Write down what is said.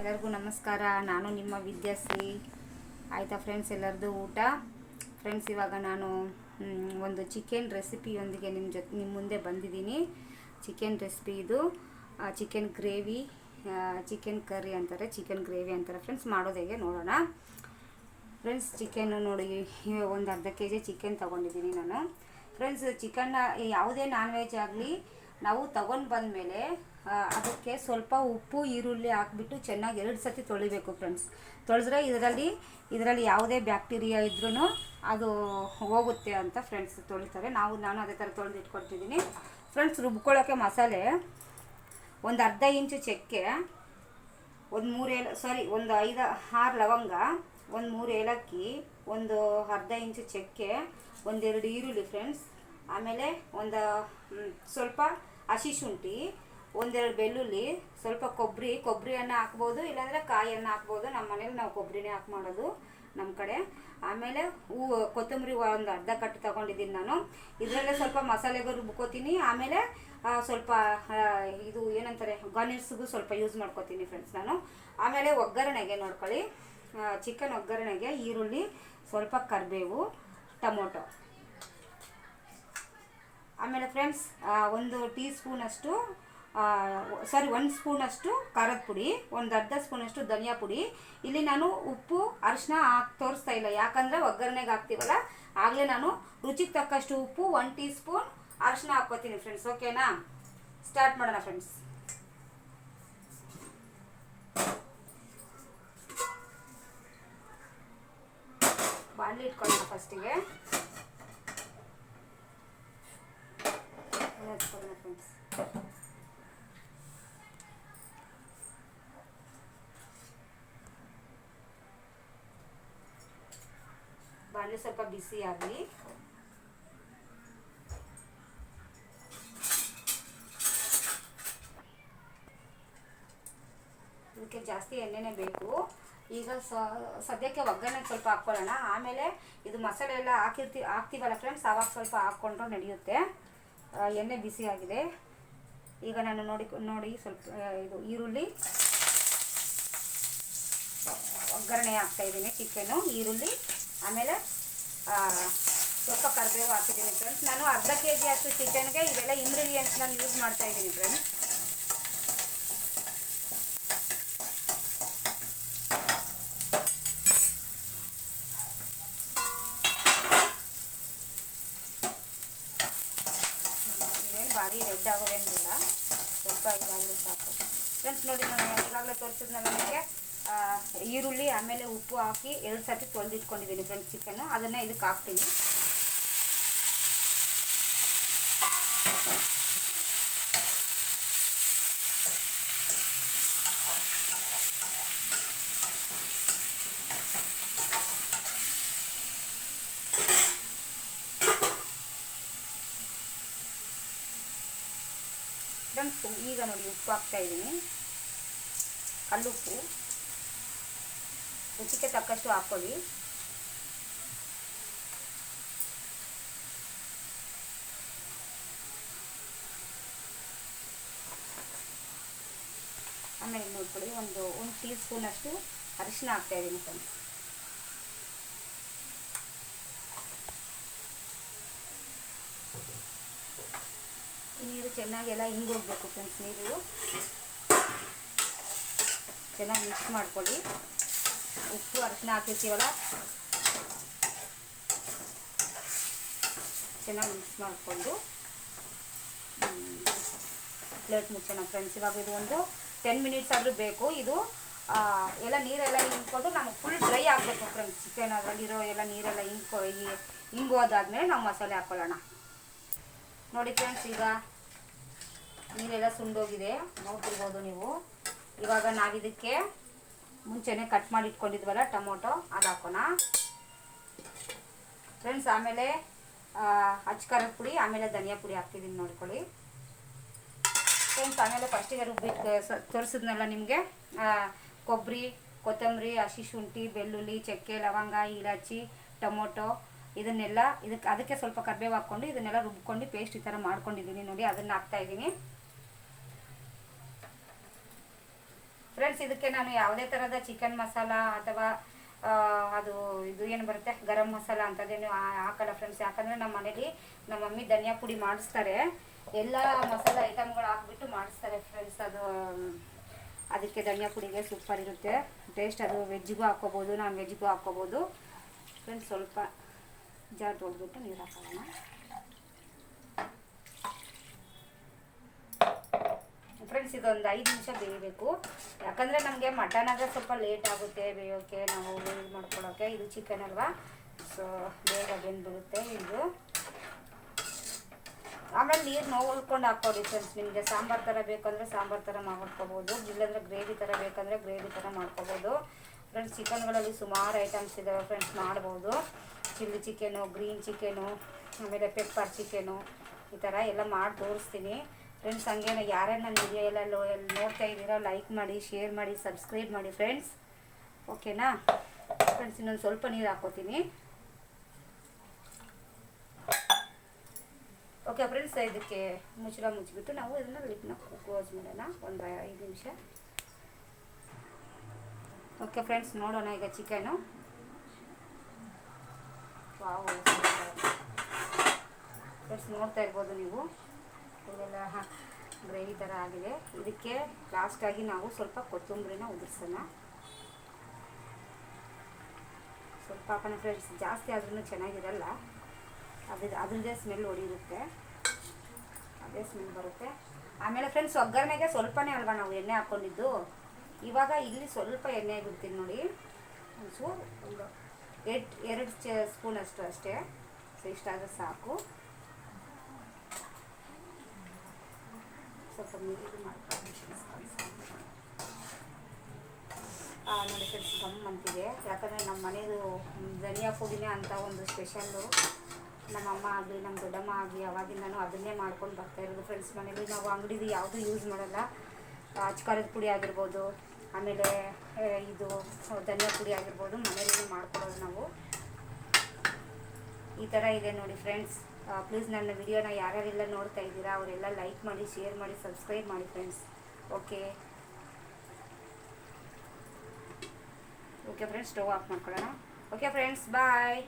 ಎಲ್ಲರಿಗೂ ನಮಸ್ಕಾರ. ನಾನು ನಿಮ್ಮ ವಿದ್ಯಾಶ್ರೀ. ಆಯಿತಾ ಫ್ರೆಂಡ್ಸ್, ಎಲ್ಲರದು ಊಟ. ಫ್ರೆಂಡ್ಸ್, ಇವಾಗ ನಾನು ಒಂದು ಚಿಕನ್ ರೆಸಿಪಿಯೊಂದಿಗೆ ನಿಮ್ಮ ಮುಂದೆ ಬಂದಿದ್ದೀನಿ. ಚಿಕನ್ ರೆಸಿಪಿ ಇದು. ಚಿಕನ್ ಗ್ರೇವಿ, ಚಿಕನ್ ಕರಿ ಅಂತಾರೆ, ಚಿಕನ್ ಗ್ರೇವಿ ಅಂತಾರೆ. ಫ್ರೆಂಡ್ಸ್, ಮಾಡೋದು ಹೇಗೆ ನೋಡೋಣ. ಫ್ರೆಂಡ್ಸ್, ಚಿಕನ್ನು ನೋಡಿ, ಒಂದು ಅರ್ಧ kg ಚಿಕನ್ ತೊಗೊಂಡಿದ್ದೀನಿ ನಾನು. ಫ್ರೆಂಡ್ಸ್, ಚಿಕನ್ನ ಯಾವುದೇ ನಾನ್ ವೆಜ್ ಆಗಲಿ ನಾವು ತೊಗೊಂಡು ಬಂದಮೇಲೆ ಅದಕ್ಕೆ ಸ್ವಲ್ಪ ಉಪ್ಪು ಈರುಳ್ಳಿ ಹಾಕ್ಬಿಟ್ಟು ಚೆನ್ನಾಗಿ 2 ಸತಿ ತೊಳಿಬೇಕು ಫ್ರೆಂಡ್ಸ್. ತೊಳೆದ್ರೆ ಇದರಲ್ಲಿ ಯಾವುದೇ ಬ್ಯಾಕ್ಟೀರಿಯಾ ಇದ್ರೂ ಅದು ಹೋಗುತ್ತೆ ಅಂತ ಫ್ರೆಂಡ್ಸ್ ತೊಳಿತಾರೆ. ನಾನು ಅದೇ ಥರ ತೊಳೆದು ಇಟ್ಕೊಳ್ತಿದ್ದೀನಿ. ಫ್ರೆಂಡ್ಸ್, ರುಬ್ಕೊಳ್ಳೋಕ್ಕೆ ಮಸಾಲೆ ಒಂದು ಅರ್ಧ ಇಂಚು ಚಕ್ಕೆ, ಒಂದು 5-6 ಲವಂಗ, ಒಂದು 3 ಏಲಕ್ಕಿ, ಒಂದು ಅರ್ಧ ಇಂಚು ಚಕ್ಕೆ, 1-2 ಈರುಳ್ಳಿ ಫ್ರೆಂಡ್ಸ್. ಆಮೇಲೆ ಒಂದು ಸ್ವಲ್ಪ ಹಸಿ ಶುಂಠಿ, 1-2 ಬೆಳ್ಳುಳ್ಳಿ, ಸ್ವಲ್ಪ ಕೊಬ್ಬರಿಯನ್ನು ಹಾಕ್ಬೋದು, ಇಲ್ಲಾಂದರೆ ಕಾಯನ್ನು ಹಾಕ್ಬೋದು. ನಮ್ಮ ಮನೇಲಿ ನಾವು ಕೊಬ್ಬರಿನೇ ಹಾಕಿ ಮಾಡೋದು ನಮ್ಮ ಕಡೆ. ಆಮೇಲೆ ಕೊತ್ತಂಬರಿ ಒಂದು ಅರ್ಧ ಕಟ್ಟು ತೊಗೊಂಡಿದ್ದೀನಿ ನಾನು. ಇದರಲ್ಲೇ ಸ್ವಲ್ಪ ಮಸಾಲೆಗೂ ರುಬ್ಕೋತೀನಿ. ಆಮೇಲೆ ಸ್ವಲ್ಪ ಇದು ಏನಂತಾರೆ ಗಾರ್ನಿಷ್ಗೂ ಸ್ವಲ್ಪ ಯೂಸ್ ಮಾಡ್ಕೋತೀನಿ ಫ್ರೆಂಡ್ಸ್ ನಾನು. ಆಮೇಲೆ ಒಗ್ಗರಣೆಗೆ ನೋಡ್ಕೊಳ್ಳಿ, ಚಿಕನ್ ಒಗ್ಗರಣೆಗೆ ಈರುಳ್ಳಿ, ಸ್ವಲ್ಪ ಕರಿಬೇವು, ಟೊಮೊಟೊ. ಆಮೇಲೆ ಫ್ರೆಂಡ್ಸ್, 1 ಸ್ಪೂನಷ್ಟು ಖಾರದ ಪುಡಿ, ಒಂದು ಅರ್ಧ ಸ್ಪೂನಷ್ಟು ಧನಿಯಾ ಪುಡಿ. ಇಲ್ಲಿ ನಾನು ಉಪ್ಪು ಅರಿಶಿನ ತೋರಿಸ್ತಾ ಇಲ್ಲ, ಯಾಕಂದರೆ ಒಗ್ಗರಣೆಗೆ ಹಾಕ್ತೀವಲ್ಲ, ಆಗಲೇ ನಾನು ರುಚಿಗೆ ತಕ್ಕಷ್ಟು ಉಪ್ಪು, 1 ಟೀ ಸ್ಪೂನ್ ಅರಿಶಿನ ಹಾಕ್ಕೋತೀನಿ ಫ್ರೆಂಡ್ಸ್. ಓಕೆನಾ? ಸ್ಟಾರ್ಟ್ ಮಾಡೋಣ ಫ್ರೆಂಡ್ಸ್. ಬಾಣಲಿ ಇಟ್ಕೊಳ್ಳೋಣ ಫಸ್ಟಿಗೆ. ಫ್ರೆಂಡ್ಸ್, ಬಾಣಲಿ ಸ್ವಲ್ಪ ಬಿಸಿ ಆಗಲಿ. ಇದಕ್ಕೆ ಜಾಸ್ತಿ ಎಣ್ಣೆನೇ ಬೇಕು. ಈಗ ಸದ್ಯಕ್ಕೆ ಒಗ್ಗರಣೆ ಸ್ವಲ್ಪ ಹಾಕ್ಕೊಳ್ಳೋಣ. ಆಮೇಲೆ ಇದು ಮಸಾಲೆ ಎಲ್ಲ ಹಾಕ್ತೀವಲ್ಲ ಫ್ರೆಂಡ್ಸ್, ಆವಾಗ ಸ್ವಲ್ಪ ಹಾಕ್ಕೊಂಡ್ರು ನಡೆಯುತ್ತೆ. ಎಣ್ಣೆ ಬಿಸಿ ಆಗಿದೆ. ಈಗ ನಾನು ನೋಡಿ ಸ್ವಲ್ಪ ಇದು ಈರುಳ್ಳಿ ಒಗ್ಗರಣೆ ಹಾಕ್ತಾಯಿದ್ದೀನಿ. ಚಿಕನ್ನು, ಈರುಳ್ಳಿ, ಆಮೇಲೆ ಸ್ವಲ್ಪ ಕರಿಬೇವು ಹಾಕಿದ್ದೀನಿ ಫ್ರೆಂಡ್ಸ್. ನಾನು ಅರ್ಧ kg ಅಷ್ಟು ಚಿಕನ್ಗೆ ಇವೆಲ್ಲ ಇಂಗ್ರೀಡಿಯೆಂಟ್ಸ್ ನಾನು ಯೂಸ್ ಮಾಡ್ತಾಯಿದ್ದೀನಿ ಫ್ರೆಂಡ್ಸ್. ಭಾರಿ ರೆಡ್ ಆಗೋದೇನಿಲ್ಲ, ಸ್ವಲ್ಪ ಇದಾಗಲಿ ಸಾಕು ಫ್ರೆಂಡ್ಸ್. ನೋಡಿ, ನಾನು ಈಗಾಗಲೇ ತೋರಿಸಿದ್ನಲ್ಲ ನಿಮಗೆ, ಈರುಳ್ಳಿ ಆಮೇಲೆ ಉಪ್ಪು ಹಾಕಿ 2 ಸತಿ ತೊಳೆದಿಟ್ಕೊಂಡಿದ್ದೀನಿ ಫ್ರೆಂಡ್ಸ್ ಚಿಕನ್ನು. ಅದನ್ನು ಇದಕ್ಕೆ ಹಾಕ್ತೀನಿ. ಫ್ರೆಂಡ್ಸ್, ಈಗ ನೋಡಿ ಉಪ್ಪು ಹಾಕ್ತಾಯಿದ್ದೀನಿ, ಕಲ್ಲುಪ್ಪು. ರುಚಿಗೆ ತಕ್ಕಷ್ಟು ಹಾಕ್ಕೊಳ್ಳಿ. ಆಮೇಲೆ ನೋಡ್ಕೊಳ್ಳಿ, ಒಂದು ಟೀ ಸ್ಪೂನಷ್ಟು ಅರಿಶಿನ ಹಾಕ್ತಾಯಿದ್ದೀನಿ ಫ್ರೆಂಡ್ಸ್. ನೀರು ಚೆನ್ನಾಗೆಲ್ಲ ಹಿಂಗೋಗ್ಬೇಕು ಫ್ರೆಂಡ್ಸ್. ನೀರು ಚೆನ್ನಾಗಿ ಮಿಕ್ಸ್ ಮಾಡ್ಕೊಳ್ಳಿ. ಉಪ್ಪು ಅರಿಶಿನ ಹಾಕಿರ್ತೀವಲ್ಲ, ಚೆನ್ನಾಗಿ ಮಿಕ್ಸ್ ಮಾಡಿಕೊಂಡು ಪ್ಲೇಟ್ ಮುಚ್ಚೋಣ ಫ್ರೆಂಡ್ಸ್. ಇವಾಗ ಇದು ಒಂದು 10 ಮಿನಿಟ್ಸ್ ಆದರೂ ಬೇಕು. ಇದು ಎಲ್ಲ ನೀರೆಲ್ಲ ಹಿಂಡ್ಕೊಂಡು ನಮಗೆ ಫುಲ್ ಡ್ರೈ ಆಗಬೇಕು ಫ್ರೆಂಡ್ಸ್. ಚಿಕನ್ ಅದರಲ್ಲಿರೋ ಎಲ್ಲ ನೀರೆಲ್ಲ ಹಿಂಗೋದಾದ್ಮೇಲೆ ನಾವು ಮಸಾಲೆ ಹಾಕ್ಕೊಳ್ಳೋಣ. ನೋಡಿ ಫ್ರೆಂಡ್ಸ್, ಈಗ ನೀರೆಲ್ಲ ಸುಂಡೋಗಿದೆ, ನೋಡ್ತಿರ್ಬೋದು ನೀವು. ಇವಾಗ ನಾವಿದಕ್ಕೆ ಮುಂಚೆನೇ ಕಟ್ ಮಾಡಿ ಇಟ್ಕೊಂಡಿದ್ವಲ್ಲ ಟೊಮೊಟೊ, ಅದು ಹಾಕೋಣ ಫ್ರೆಂಡ್ಸ್. ಆಮೇಲೆ ಖಾರದ ಪುಡಿ, ಆಮೇಲೆ ಧನಿಯಾ ಪುಡಿ ಹಾಕ್ತಿದ್ದೀನಿ ನೋಡ್ಕೊಳ್ಳಿ ಫ್ರೆಂಡ್ಸ್. ಆಮೇಲೆ ಫಸ್ಟಿಗೆ ರುಬ್ಬಿಟ್ಟು ತೋರಿಸಿದ್ನಲ್ಲ ನಿಮಗೆ, ಕೊತ್ತಂಬರಿ, ಹಸಿ ಶುಂಠಿ, ಬೆಳ್ಳುಳ್ಳಿ, ಚಕ್ಕೆ, ಲವಂಗ, ಇಲಾಚಿ, ಟೊಮೊಟೊ, ಇದನ್ನೆಲ್ಲ ಅದಕ್ಕೆ ಸ್ವಲ್ಪ ಕರಿಬೇವು ಹಾಕ್ಕೊಂಡು ಇದನ್ನೆಲ್ಲ ರುಬ್ಕೊಂಡು ಪೇಸ್ಟ್ ಈ ಥರ ಮಾಡ್ಕೊಂಡಿದ್ದೀನಿ ನೋಡಿ. ಅದನ್ನು ಹಾಕ್ತಾಯಿದ್ದೀನಿ. ಫ್ರೆಂಡ್ಸ್ ಇದಕ್ಕೆ ನಾನು ಯಾವುದೇ ಥರದ ಚಿಕನ್ ಮಸಾಲ ಅಥವಾ ಅದು ಇದು ಏನು ಬರುತ್ತೆ ಗರಂ ಮಸಾಲ ಅಂಥದ್ದೇನು ಹಾಕಲ್ಲ ಫ್ರೆಂಡ್ಸ್. ಯಾಕಂದರೆ ನಮ್ಮ ಮನೇಲಿ ನಮ್ಮ ಮಮ್ಮಿ ಧನಿಯಾ ಪುಡಿ ಮಾಡಿಸ್ತಾರೆ, ಎಲ್ಲ ಮಸಾಲೆ ಐಟಮ್ಗಳು ಹಾಕ್ಬಿಟ್ಟು ಮಾಡಿಸ್ತಾರೆ ಫ್ರೆಂಡ್ಸ್. ಅದಕ್ಕೆ ಧನಿಯಾ ಪುಡಿಗೆ ಸೂಪರ್ ಇರುತ್ತೆ ಟೇಸ್ಟ್. ಅದು ವೆಜ್ಜಿಗೂ ಹಾಕ್ಕೋಬೋದು, ನಾನ್ ವೆಜ್ಜಿಗೂ ಹಾಕ್ಕೋಬೋದು ಫ್ರೆಂಡ್ಸ್. ಸ್ವಲ್ಪ ಜಾರ್ ತೊಳೆದ್ಬಿಟ್ಟು ನೀರು ಹಾಕೋಣ ಫ್ರೆಂಡ್ಸ್. ಇದೊಂದು 5 ನಿಮಿಷ ಬೇಯಬೇಕು, ಯಾಕಂದರೆ ನಮಗೆ ಮಟನ್ ಆದರೆ ಸ್ವಲ್ಪ ಲೇಟ್ ಆಗುತ್ತೆ ಬೇಯೋಕ್ಕೆ, ನಾವು ಇದು ಮಾಡ್ಕೊಳ್ಳೋಕ್ಕೆ. ಇದು ಚಿಕನ್ ಅಲ್ವಾ, ಸೊ ಬೇಗ ಬೆಂದ್ಬಿಡುತ್ತೆ ಇದು. ಆಮೇಲೆ ನೀರು ನೋಡ್ಕೊಂಡು ಹಾಕ್ಕೊಳ್ಳಿ ಫ್ರೆಂಡ್ಸ್. ನಿಮಗೆ ಸಾಂಬಾರು ಥರ ಬೇಕಂದರೆ ಸಾಂಬಾರು ಥರ ಮಾಡ್ಕೊಬೋದು, ಇಲ್ಲಾಂದರೆ ಗ್ರೇವಿ ಥರ ಬೇಕಂದರೆ ಗ್ರೇವಿ ಥರ ಮಾಡ್ಕೊಬೋದು ಫ್ರೆಂಡ್ಸ್. ಚಿಕನ್ಗಳಲ್ಲಿ ಸುಮಾರು ಐಟಮ್ಸ್ ಇದ್ದಾವೆ ಫ್ರೆಂಡ್ಸ್ ಮಾಡ್ಬೋದು. ಚಿಲ್ಲಿ ಚಿಕನು, ಗ್ರೀನ್ ಚಿಕನು, ಆಮೇಲೆ ಪೆಪ್ಪರ್ ಚಿಕನು, ಈ ಥರ ಎಲ್ಲ ಮಾಡಿ ತೋರಿಸ್ತೀನಿ ಫ್ರೆಂಡ್ಸ್. ಹಂಗೇನ ಯಾರ್ಯಾರು ನನ್ನ ವಿಡಿಯೋ ಎಲ್ಲ ನೋಡ್ತಾ ಇದ್ದೀರಾ ಲೈಕ್ ಮಾಡಿ, ಶೇರ್ ಮಾಡಿ, ಸಬ್ಸ್ಕ್ರೈಬ್ ಮಾಡಿ ಫ್ರೆಂಡ್ಸ್. ಓಕೆನಾ ಫ್ರೆಂಡ್ಸ್? ಇನ್ನೊಂದು ಸ್ವಲ್ಪ ನೀರು ಹಾಕ್ಕೋತೀನಿ. ಓಕೆ ಫ್ರೆಂಡ್ಸ್, ಇದಕ್ಕೆ ಮುಚ್ಚಳ ಮುಚ್ಚಿಬಿಟ್ಟು ನಾವು ಇದನ್ನು ಲಿಡ್ನ ಕ್ಲೋಸ್ ಮಾಡೋಣ ಒಂದು 5 ನಿಮಿಷ. ಓಕೆ ಫ್ರೆಂಡ್ಸ್, ನೋಡೋಣ ಈಗ ಚಿಕನು. ವಾವ್ ಫ್ರೆಂಡ್ಸ್, ನೋಡ್ತಾ ಇರ್ಬೋದು ನೀವು, ಇಲ್ಲೆಲ್ಲ ಗ್ರೇವಿ ಥರ ಆಗಿದೆ. ಇದಕ್ಕೆ ಲಾಸ್ಟಾಗಿ ನಾವು ಸ್ವಲ್ಪ ಕೊತ್ತಂಬರಿನ ಉದುರಿಸೋಣ. ಸ್ವಲ್ಪ ಹಾಕೋಣ ಫ್ರೆಂಡ್ಸ್, ಜಾಸ್ತಿ ಆದ್ರೂ ಚೆನ್ನಾಗಿರಲ್ಲ, ಅದ್ರದ್ದೇ ಸ್ಮೆಲ್ ಹೊಡಿರುತ್ತೆ, ಅದೇ ಸ್ಮೆಲ್ ಬರುತ್ತೆ. ಆಮೇಲೆ ಫ್ರೆಂಡ್ಸ್, ಒಗ್ಗರಣೆಗೆ ಸ್ವಲ್ಪನೇ ಅಲ್ವಾ ನಾವು ಎಣ್ಣೆ ಹಾಕ್ಕೊಂಡಿದ್ದು. ಇವಾಗ ಇಲ್ಲಿ ಸ್ವಲ್ಪ ಎಣ್ಣೆ ಬಿಡ್ತೀನಿ ನೋಡಿ, ಒಂಚೂರು ಒಂದು 2 ಸ್ಪೂನ್ ಅಷ್ಟೇ. ಸೊ ಇಷ್ಟಾದರೆ ಸಾಕು. ಸ್ವಲ್ಪ ನೀರು ಮಾಡ್ಕೊಂಡು ನೋಡಿ ಫ್ರೆಂಡ್ಸ್, ಗಮ್ ಅಂತಿದೆ. ಯಾಕಂದರೆ ನಮ್ಮ ಮನೇದು ಧನಿಯಾ ಪುಡಿನೇ ಅಂತ ಒಂದು ಸ್ಪೆಷಲ್ಲು. ನಮ್ಮ ಅಮ್ಮ ಆಗಲಿ ನಮ್ಮ ದೊಡ್ಡಮ್ಮ ಆಗಲಿ ಅವಾಗಿಂದನೂ ಅದನ್ನೇ ಮಾಡ್ಕೊಂಡು ಬರ್ತಾಯಿರೋದು ಫ್ರೆಂಡ್ಸ್. ಮನೇಲಿ ನಾವು ಅಂಗಡಿದು ಯಾವುದೂ ಯೂಸ್ ಮಾಡಲ್ಲ. ಅಚ್ಕಾರದ ಪುಡಿ ಆಗಿರ್ಬೋದು, ಆಮೇಲೆ ಇದು ಧನಿಯಾ ಪುಡಿ ಆಗಿರ್ಬೋದು, ಮನೇಲಿ ಮಾಡ್ಕೊಡೋದು ನಾವು. ಈ ಥರ ಇದೆ ನೋಡಿ ಫ್ರೆಂಡ್ಸ್. ಪ್ಲೀಸ್ ನನ್ನ ವಿಡಿಯೋನ ಯಾರ್ಯಾರೆಲ್ಲ ನೋಡ್ತಾ ಇದ್ದೀರಾ ಅವರೆಲ್ಲ ಲೈಕ್ ಮಾಡಿ, ಶೇರ್ ಮಾಡಿ, ಸಬ್ಸ್ಕ್ರೈಬ್ ಮಾಡಿ friends. Okay friends, stove off ಮಾಡ್ಕೊಳ್ಳೋಣ. ಓಕೆ ಫ್ರೆಂಡ್ಸ್, ಬಾಯ್.